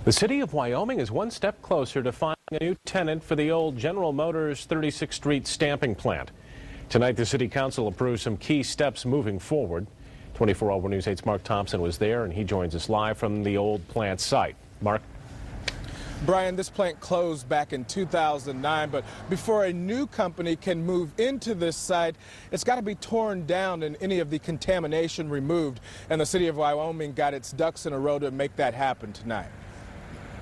The city of Wyoming is one step closer to finding a new tenant for the old General Motors 36th Street stamping plant. Tonight, the city council approved some key steps moving forward. 24-Hour News 8's Mark Thompson was there, and he joins us live from the old plant site. Mark? Brian, this plant closed back in 2009, but before a new company can move into this site, it's got to be torn down and any of the contamination removed. And the city of Wyoming got its ducks in a row to make that happen tonight.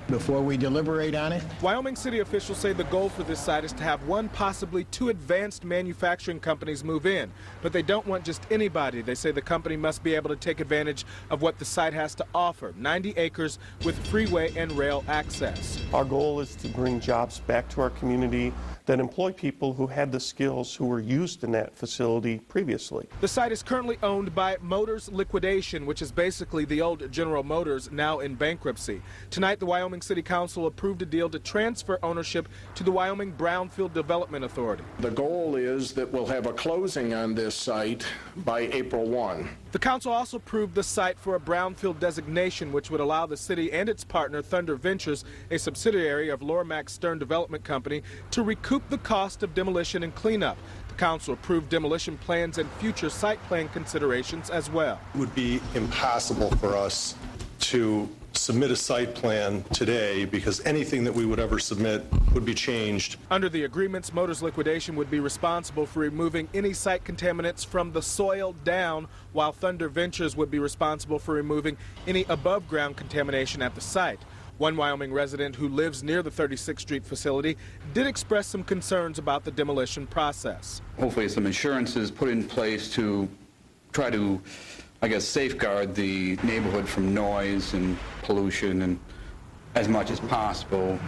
Before we deliberate on it, Wyoming city officials say the goal for this site is to have one, possibly two advanced manufacturing companies move in. But they don't want just anybody. They say the company must be able to take advantage of what the site has to offer, 90 acres with freeway and rail access. Our goal is to bring jobs back to our community that employ people who had the skills who were used in that facility previously. The site is currently owned by Motors Liquidation, which is basically the old General Motors, now in bankruptcy. Tonight, the Wyoming City Council approved a deal to transfer ownership to the Wyoming Brownfield Development Authority. The goal is that we'll have a closing on this site by April 1. The council also approved the site for a brownfield designation, which would allow the city and its partner, Thunder Ventures, a subsidiary of Lormax Stern Development Company, to recoup the cost of demolition and cleanup. The council approved demolition plans and future site plan considerations as well. It would be impossible for us to submit a site plan today because anything that we would ever submit would be changed. Under the agreements, Motors Liquidation would be responsible for removing any site contaminants from the soil down, while Thunder Ventures would be responsible for removing any above ground contamination at the site. One Wyoming resident who lives near the 36th Street facility did express some concerns about the demolition process. Hopefully some insurance is put in place to try to, safeguard the neighborhood from noise and pollution and as much as possible.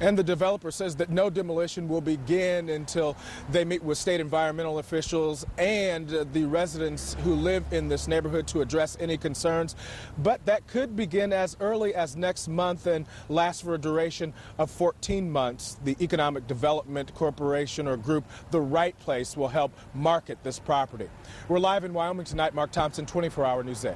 And the developer says that no demolition will begin until they meet with state environmental officials and the residents who live in this neighborhood to address any concerns. But that could begin as early as next month and last for a duration of 14 months. The Economic Development Corporation or group, The Right Place, will help market this property. We're live in Wyoming tonight. Mark Thompson, 24-Hour News 8.